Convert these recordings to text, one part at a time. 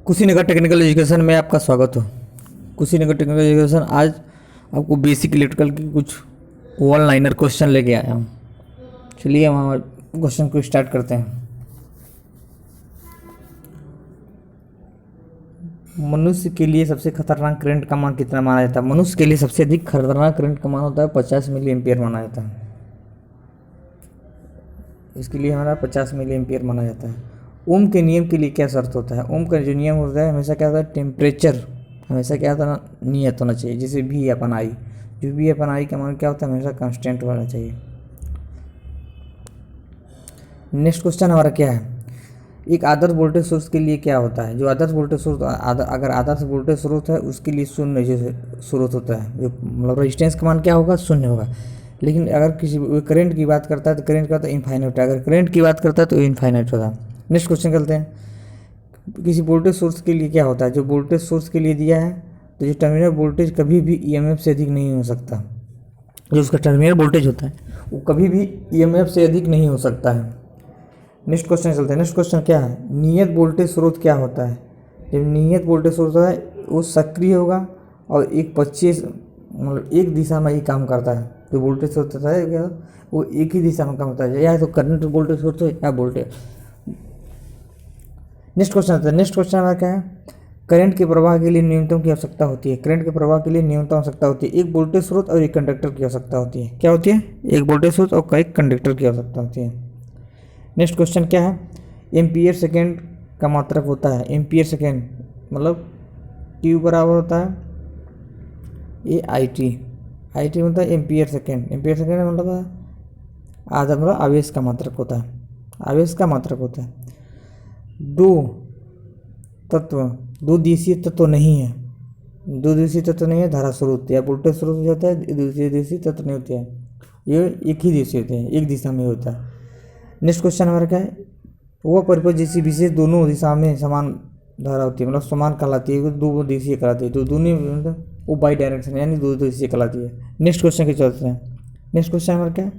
Kushinagar technical education में आपका स्वागत हो। कुशीनगर टेक्निकल एजुकेशन आज आपको बेसिक इलेक्ट्रिकल की कुछ वन लाइनर क्वेश्चन लेके आया हूँ। चलिए हम हमारे क्वेश्चन को स्टार्ट करते हैं। मनुष्य के लिए सबसे खतरनाक करंट का मान कितना माना जाता है? मनुष्य के लिए सबसे अधिक खतरनाक करंट का मान होता है 50 मिली एम्पियर माना जाता है। इसके लिए हमारा 50 मिली एम्पियर माना जाता है। ओम के नियम के लिए क्या शर्त होता है? ओम का जो नियम होता है हमेशा क्या होता है, टेम्परेचर हमेशा क्या होता है, नियत होना चाहिए। जैसे भी अपन आई, जो भी अपन आई का मान क्या होता है, हमेशा कांस्टेंट होना चाहिए। नेक्स्ट क्वेश्चन हमारा क्या है, एक आदर्श वोल्टेज सोर्स के लिए क्या होता है? जो आदर्श वोल्टेज सोर्स अगर आदर्श वोल्टेज स्रोत है उसके लिए शून्य जैसे स्रोत होता है, जो मतलब रेजिस्टेंस का मान क्या होगा, शून्य होगा। लेकिन अगर किसी करंट की बात करता है तो करंट का तो इनफाइनाइट है, अगर करंट की बात करता है तो इनफाइनाइट होता है। नेक्स्ट क्वेश्चन करते हैं, किसी वोल्टेज सोर्स के लिए क्या होता है? जो वोल्टेज सोर्स के लिए दिया है तो जो टर्मिनल वोल्टेज कभी भी ईएमएफ से अधिक नहीं हो सकता। जो उसका टर्मिनल वोल्टेज होता है वो कभी भी ईएमएफ से अधिक नहीं हो सकता है। नेक्स्ट क्वेश्चन चलते हैं। नेक्स्ट क्वेश्चन क्या है, नियत वोल्टेज स्रोत क्या होता है? जब नियत वोल्टेज स्रोत होता है वो सक्रिय होगा और एक 25 मतलब एक दिशा में ही काम करता है। जो वोल्टेज स्रोत होता है क्या, वो एक ही दिशा में काम होता है, या तो करंट वोल्टेज स्रोत हो या वोल्टेज। नेक्स्ट क्वेश्चन आता है। नेक्स्ट क्वेश्चन हमारा क्या है, करंट के प्रवाह के लिए न्यूनतम की आवश्यकता होती है। करंट के प्रवाह के लिए न्यूनतम आवश्यकता होती है एक वोल्टेज स्रोत और एक कंडक्टर की आवश्यकता होती है। क्या होती है? एक वोल्टेज स्रोत और एक कंडक्टर की आवश्यकता होती है। नेक्स्ट क्वेश्चन क्या है, एम्पियर सेकेंड का मात्रक होता है। एम्पियर सेकेंड मतलब Q बराबर होता है ये IT मतलब एम्पियर सेकेंड। एम्पियर सेकेंड मतलब आधा मतलब आवेश का मात्रक होता है, आवेश का मात्रक होता है। दो दिशीय तत्व नहीं है, दो दिशीय तत्व नहीं है, धारा स्रोत या वोल्टेज स्रोत हो जाता है, दूसरे दिशीय तत्व नहीं होते हैं, ये एक ही दिशा होते हैं, एक दिशा में होता है। नेक्स्ट क्वेश्चन हमारा क्या है, वह परिपथ जैसी विशेष दोनों दिशा में समान धारा होती है, मतलब समान कहलाती है, दो दिशीय कहलाती है, तो दोनों मतलब वो बाई डायरेक्शन यानी दो दिशीय कहलाती है। नेक्स्ट क्वेश्चन के चलते हैं। नेक्स्ट क्वेश्चन हमारा क्या है,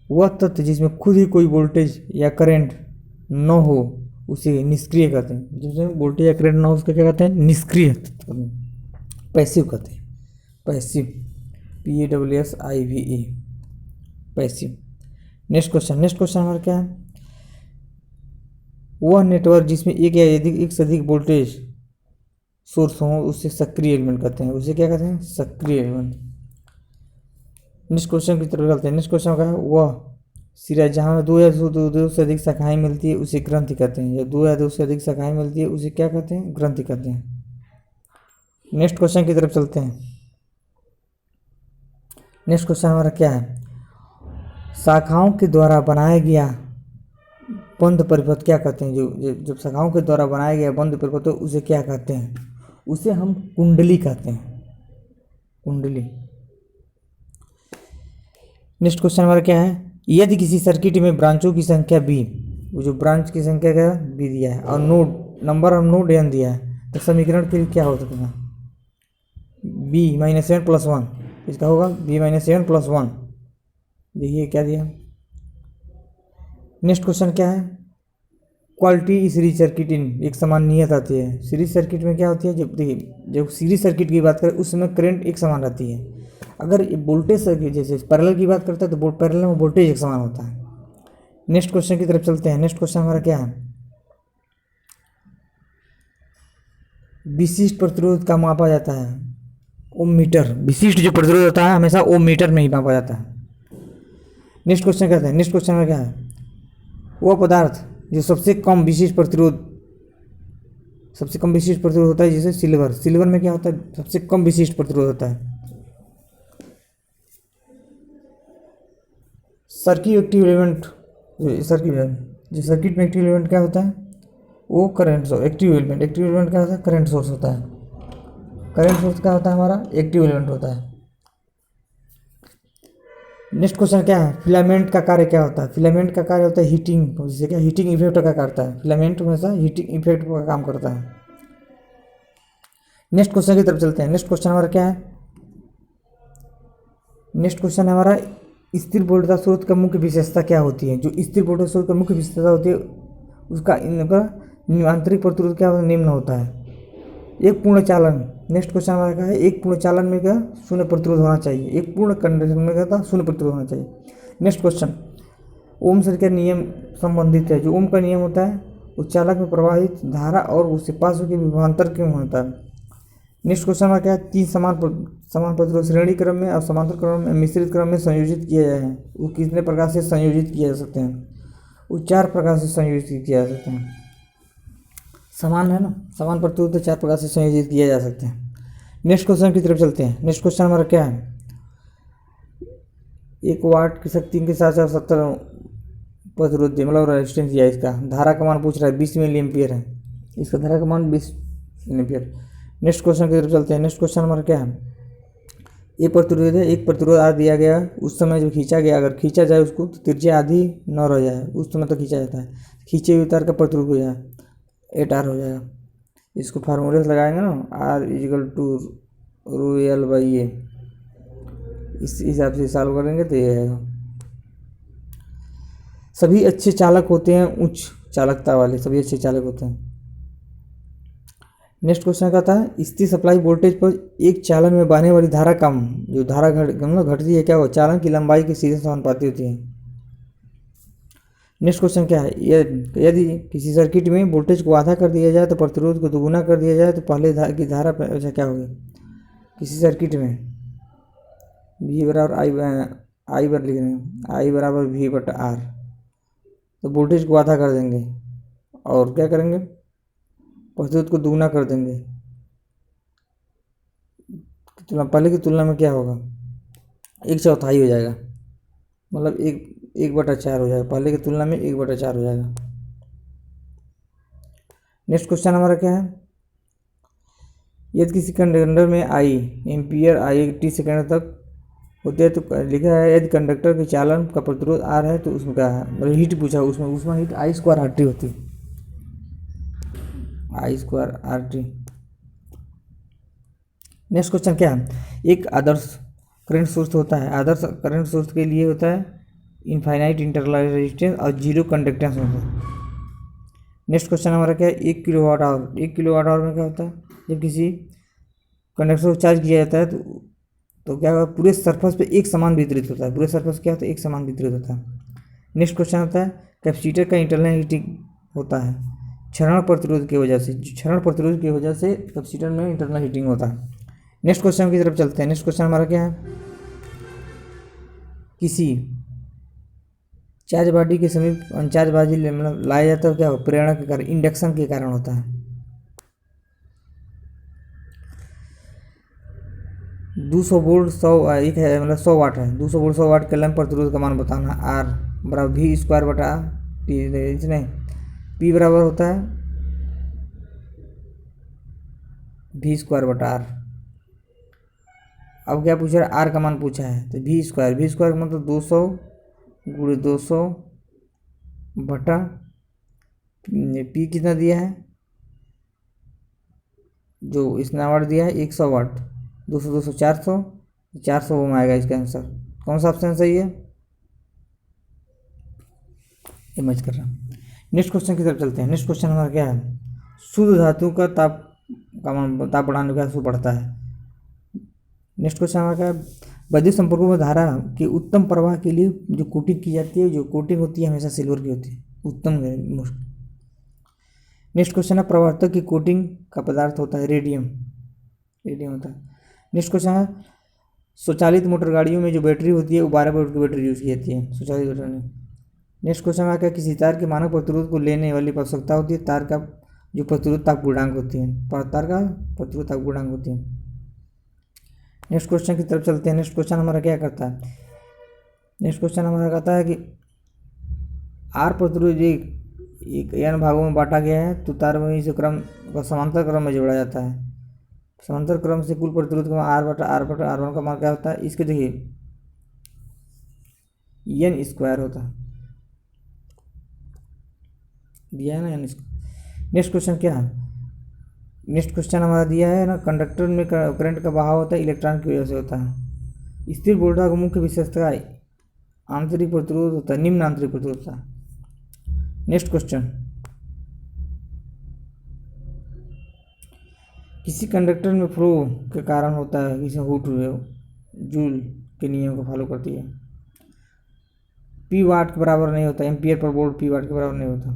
वह तत्व जिसमें खुद ही कोई वोल्टेज या करंट न हो उसे निष्क्रिय कहते हैं। जिसमें वोल्टेज या करंट न हो उसका क्या कहते हैं, निष्क्रिय, पैसिव कहते हैं, passive PASSIVE, passive. Next question हमारा क्या है, वह नेटवर्क जिसमें एक या एक से अधिक वोल्टेज सोर्स हो उसे सक्रिय एलिमेंट कहते हैं। उसे क्या कहते हैं, सक्रिय एलिमेंट। नेक्स्ट क्वेश्चन की तरफ चलते हैं। नेक्स्ट क्वेश्चन का है, वह सिरा जहाँ दो या दो से अधिक शाखाएं मिलती है उसे ग्रंथि कहते हैं, या दो या दो से अधिक शाखाएं मिलती है उसे क्या कहते हैं, ग्रंथि कहते हैं। नेक्स्ट क्वेश्चन की तरफ चलते हैं। नेक्स्ट क्वेश्चन हमारा क्या है, शाखाओं के द्वारा बनाया गया बंद परिपथ क्या कहते हैं? जो जब शाखाओं के द्वारा बनाया गया बंद परिपथ तो उसे क्या कहते हैं? उसे हम कुंडली कहते हैं, कुंडली। नेक्स्ट क्वेश्चन हमारा क्या है, यदि किसी सर्किट में ब्रांचों की संख्या B, वो जो ब्रांच की संख्या क्या B दिया है, और node number of node N दिया है, तो समीकरण के लिए क्या हो सकता है, B-7+1, इसका होगा B-7+1। देखिए क्या दिया। नेक्स्ट क्वेश्चन क्या है, क्वालिटी सीरीज सर्किट इन एक समान नियत आती है। सीरीज सर्किट में क्या होती है, जब देखिए जब सीरीज सर्किट की बात करें उस समय करंट एक समान रहती है। अगर वोल्टेज सर्किट जैसे पैरेलल की बात करते हैं तो पैरेलल में वोल्टेज एक समान होता है। नेक्स्ट क्वेश्चन की तरफ चलते हैं। नेक्स्ट क्वेश्चन हमारा क्या है, विशिष्ट प्रतिरोध का मापा जाता है ओम मीटर। विशिष्ट जो प्रतिरोध होता है हमेशा ओम मीटर में ही मापा जाता है। नेक्स्ट क्वेश्चन कहते हैं। नेक्स्ट क्वेश्चन में क्या है, वह पदार्थ जो सबसे कम विशिष्ट प्रतिरोध होता है, जैसे सिल्वर में क्या होता है, सबसे कम विशिष्ट प्रतिरोध होता है। सर्किट एक्टिव एलिमेंट जो सर्किट में एक्टिव एलिमेंट क्या होता है, वो करंट सोर्स। एक्टिव एलिमेंट क्या होता है, करंट सोर्स होता है। करंट सोर्स क्या होता है, हमारा एक्टिव एलिमेंट होता है। नेक्स्ट क्वेश्चन क्या है, फिलामेंट का कार्य क्या होता है? फिलामेंट का कार्य होता है हीटिंग, जिससे क्या हीटिंग इफेक्ट का करता है। फिलामेंट हमेशा हीटिंग इफेक्ट का काम करता है। नेक्स्ट क्वेश्चन की तरफ चलते हैं। नेक्स्ट क्वेश्चन हमारा क्या है, नेक्स्ट क्वेश्चन हमारा स्थिर वोल्टेज स्रोत का मुख्य विशेषता क्या होती है? जो स्थिर वोल्टेज स्रोत का मुख्य विशेषता होती है उसका इनका आंतरिक प्रतिरोध क्या निम्न होता है। एक पूर्ण चालन, नेक्स्ट क्वेश्चन हमारा क्या है, एक पूर्ण चालन में क्या शून्य प्रतिरोध होना चाहिए, एक पूर्ण कंडक्शन में क्या था शून्य प्रतिरोध होना चाहिए। नेक्स्ट क्वेश्चन, ओम से क्या नियम संबंधित है, जो ओम का नियम होता है उस चालक में प्रवाहित धारा और उससे पास के विभवांतर क्यों होता है। नेक्स्ट क्वेश्चन में क्या है, तीन समान प्रतिरोध श्रेणी क्रम में और समांतर क्रम में मिश्रित क्रम में संयोजित किए गए हैं, वो कितने प्रकार से संयोजित किए जा सकते हैं, वो 4 प्रकार से संयोजित किए जा सकते हैं। समान है ना, समान प्रतिरोध 4 प्रकार से संयोजित किए जा सकते हैं। नेक्स्ट क्वेश्चन की तरफ चलते हैं। नेक्स्ट क्वेश्चन हमारा क्या है, 1 वाट की शक्ति के साथ 70 प्रतिरोध मतलब रेजिस्टेंस दिया, इसका धारा का मान पूछ रहा है 20 मिली एम्पियर है, इसका धारा का मान 20 मिली एम्पियर। नेक्स्ट क्वेश्चन की तरफ चलते हैं। नेक्स्ट क्वेश्चन हमारा क्या है, एक प्रतिरोध है, एक प्रतिरोध आर दिया गया, उस समय जो खींचा गया अगर खींचा जाए उसको तो त्रिज्या आधी 9 रह जाए, उस समय तो खींचा जाता है, खींचे हुए तार का प्रतिरोध हो जाए 8R हो जाएगा। इसको फार्मूले से लगाएंगे ना, R=ρL/A, इस हिसाब से सॉल्व करेंगे तो ये आएगा। सभी अच्छे चालक होते हैं उच्च चालकता वाले, सभी अच्छे चालक होते हैं। नेक्स्ट क्वेश्चन कहता है, स्थिर सप्लाई वोल्टेज पर एक चालन में बहने वाली धारा कम, जो धारा घटती है क्या हो, चालन की लंबाई के सीधे समानुपाती होती है। नेक्स्ट क्वेश्चन क्या है, यदि किसी सर्किट में वोल्टेज को आधा कर दिया जाए तो प्रतिरोध को दोगुना कर दिया जाए तो पहले की धारा ऐसा क्या होगी। किसी सर्किट में V बराबर आई बर लिख रहे हैं, I बराबर V/R, तो वोल्टेज को आधा कर देंगे और क्या करेंगे, प्रतिरोध को दोगुना कर देंगे, पहले की तुलना में क्या होगा, 1/4 हो जाएगा, मतलब 1/4 हो जाएगा, पहले की तुलना में 1/4 हो जाएगा। नेक्स्ट क्वेश्चन हमारा क्या है, यदि किसी कंडक्टर में I एम्पियर I सेकेंड तक होते हैं तो लिखा है, यदि कंडक्टर के चालन का प्रतिरोध R है तो उसमें क्या है, मतलब हीट पूछा, उसमें हीट I²RT होती है, I²RT। नेक्स्ट क्वेश्चन क्या है, एक आदर्श करंट सोर्स होता है, आदर्श करंट सोर्स के लिए होता है इनफाइनाइट इंटरनल रेजिस्टेंस और 0 कंडक्टेंस होता है। नेक्स्ट क्वेश्चन हमारा क्या है, 1 किलोवाट आवर, 1 किलोवाट आवर में क्या होता है, जब किसी कंडक्टर को चार्ज किया जाता है तो क्या होगा, पूरे सरफेस पे एक समान वितरित होता है, पूरे सरफेस क्या होता है, एक समान वितरित होता है। नेक्स्ट क्वेश्चन होता है, कैपेसिटर का इंटरनल हीटिंग होता है क्षरण प्रतिरोध की वजह से, क्षरण प्रतिरोध की वजह से कैपेसिटर में इंटरनल हीटिंग होता है। नेक्स्ट क्वेश्चन की तरफ चलते हैं। नेक्स्ट क्वेश्चन हमारा क्या है, किसी चार्ज बॉडी के समीप अनचार्ज बॉडी मतलब लाया जाता है, क्या हो, प्रेरणा के कारण, इंडक्शन के कारण होता है। 200 वोल्ट 100 एक है, मतलब 100 वाट है, 200 वोल्ट 100 वाट के लैंप प्रतिरोध का मान बताना, R बराबर V²/T, नहीं P बराबर होता है V²/R। अब क्या पूछा है, R का मान पूछा है तो V² मतलब 200 × 200 बटा P कितना दिया है, जो इसने वाट दिया है 100 वाट, 200 200 400 ओम आएगा इसका आंसर। कौन सा ऑप्शन सही है, ये मैच कर रहा हूँ। नेक्स्ट क्वेश्चन की तरफ चलते हैं। नेक्स्ट क्वेश्चन हमारा क्या है, शुद्ध धातु का ताप बढ़ाने का सूत्र बढ़ता है। नेक्स्ट क्वेश्चन हमारा क्या है, विद्युत संपर्कों में धारा के उत्तम प्रवाह के लिए जो कोटिंग की जाती है, जो कोटिंग होती है हमेशा सिल्वर की होती है, उत्तम मोस्ट। नेक्स्ट क्वेश्चन है, प्रवर्तक की कोटिंग का पदार्थ होता है रेडियम होता है। नेक्स्ट क्वेश्चन है, स्वचालित मोटर गाड़ियों में जो बैटरी होती है वो 12 वोल्ट की बैटरी यूज़ की जाती है स्वचालित मोटर में। नेक्स्ट क्वेश्चन है, क्या किसी तार के मानक प्रतिरोध को लेने वाली आवश्यकता होती है, तार का जो प्रतिरोध ताप गुणांक होती है, तार का प्रतिरोध ताप गुणांक होती है। नेक्स्ट क्वेश्चन की तरफ चलते हैं। नेक्स्ट क्वेश्चन हमारा क्या करता है, नेक्स्ट क्वेश्चन हमारा कहता है कि आर प्रतिरोध एक n भागों में बांटा गया है तो तार में इस क्रम का समांतर क्रम में जोड़ा जाता है, समांतर क्रम से कुल प्रतिरोध का R/R1 का मान क्या होता है, इसके देखिए n² होता है, दिया है ना n। नेक्स्ट क्वेश्चन क्या है, नेक्स्ट क्वेश्चन हमारा दिया है ना, कंडक्टर में करंट का बहाव होता है इलेक्ट्रॉन की वजह से होता है। स्थिर वोल्टेज का मुख्य विशेषता आंतरिक प्रतिरोध होता है, निम्न आंतरिक प्रतिरोध होता है। नेक्स्ट क्वेश्चन, किसी कंडक्टर में फ्लो के कारण होता है, किसी हुट जूल के नियम को फॉलो करती है। पी वाट के बराबर नहीं होता, एम्पियर पर वोल्ट पी वाट के बराबर नहीं होता।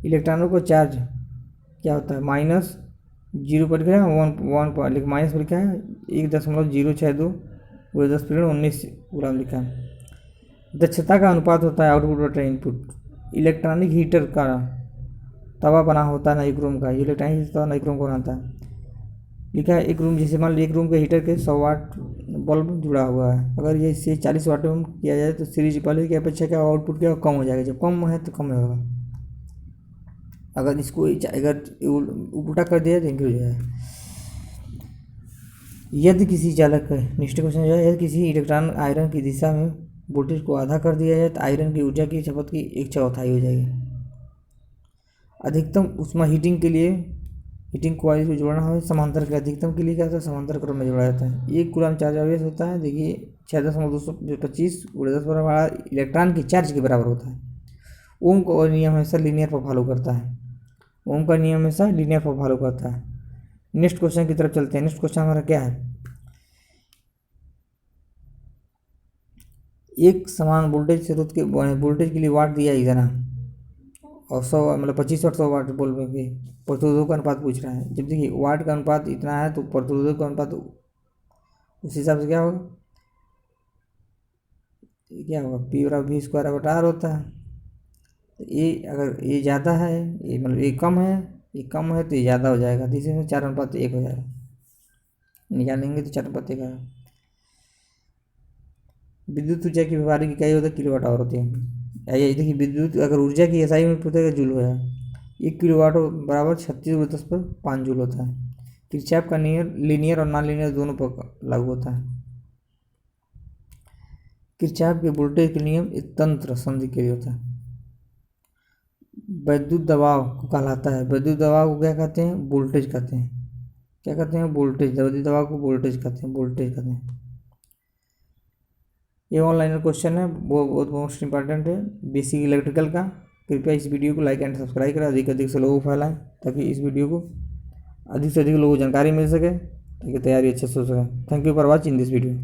इलेक्ट्रॉनों को चार्ज क्या होता है, माइनस 0 पर लिखा है, वन पर लिखा, माइनस पर लिखा है 1.062 × 10⁻19 ग्राम लिखा है। दक्षता का अनुपात होता है आउटपुट बटा इनपुट। इलेक्ट्रॉनिक हीटर का तवा बना होता है नाइक्रोम का, इलेक्ट्रॉनिक तवा नाइक्रोम को बनाता है। लिखा है एक रूम, जैसे मान लीजिए एक रूम के हीटर के 100 वाट बल्ब जुड़ा हुआ है, अगर ये इसे 40 वाट में किया जाए तो सीरीज पहले की अपेक्षा क्या आउटपुट क्या कम हो जाएगा, जब कम है तो कम होगा। अगर इसको अगर उल्टा कर दिया तो इंक्रीज हो जाएगा। यदि किसी चालक नेक्स्ट क्वेश्चन जो है, यदि किसी इलेक्ट्रॉन आयरन की दिशा में वोल्टेज को आधा कर दिया जाए तो आयरन की ऊर्जा की खपत की 1/4 हो जाएगी। अधिकतम ऊष्मा हीटिंग के लिए हीटिंग कॉइल को जोड़ना हो समांतर के, अधिकतम के लिए क्या होता है, समांतर क्रम में जोड़ा जाता है। 1 कूलम चार्ज आवेश होता है, देखिए 6.225 × 10 इलेक्ट्रॉन की चार्ज के बराबर होता है। ओम का नियम हमेशा लीनियर पर फॉलो करता है, ओम का नियम हमेशा लीनियर पर फॉलो करता है। नेक्स्ट क्वेश्चन की तरफ चलते हैं। नेक्स्ट क्वेश्चन हमारा क्या है, एक समान वोल्टेज स्रोत के वोल्टेज के लिए वाट दिया इतना और 100 मतलब 25 वाट 100 वाट बोल के प्रतिरोधक का अनुपात पूछ रहा है। जब देखिए वाट का अनुपात इतना है तो प्रतिरोधक का अनुपात उस हिसाब से क्या होगा, P/V² होता है। तो ये अगर ये ज़्यादा है, ये मतलब ये कम है, ये कम है तो ये ज़्यादा हो जाएगा, तो इसी में 4:1 हो जाएगा, निकालेंगे तो 4:1 आएगा। विद्युत ऊर्जा की व्यवहारिक इकाई होता है किलोवाट आवर होती है। ये देखिए विद्युत अगर ऊर्जा की एसआई में पूछेगा जूल होगा, 1 किलोवाट बराबर 36 × 10⁻5 जूल होता है। किरचॉफ का नियम लीनियर और नॉन लीनियर दोनों पर लागू होता है। किरचॉफ के वोल्टेज के नियम एक तंत्र संधि के लिए होता है। विद्युत दबाव को कहलाता है, विद्युत दबाव को क्या कहते हैं, वोल्टेज कहते हैं। क्या कहते हैं, वोल्टेज, विद्युत दबाव को वोल्टेज कहते हैं, वोल्टेज कहते हैं। ये ऑनलाइन क्वेश्चन है, वो बहुत मोस्ट इंपॉर्टेंट है बेसिक इलेक्ट्रिकल का। कृपया इस वीडियो को लाइक एंड सब्सक्राइब करें, अधिक से लोगों को फैलाएं ताकि इस वीडियो को अधिक से अधिक लोगों को जानकारी मिल सके, ताकि तैयारी अच्छे से हो सके। Thank you for watching this video.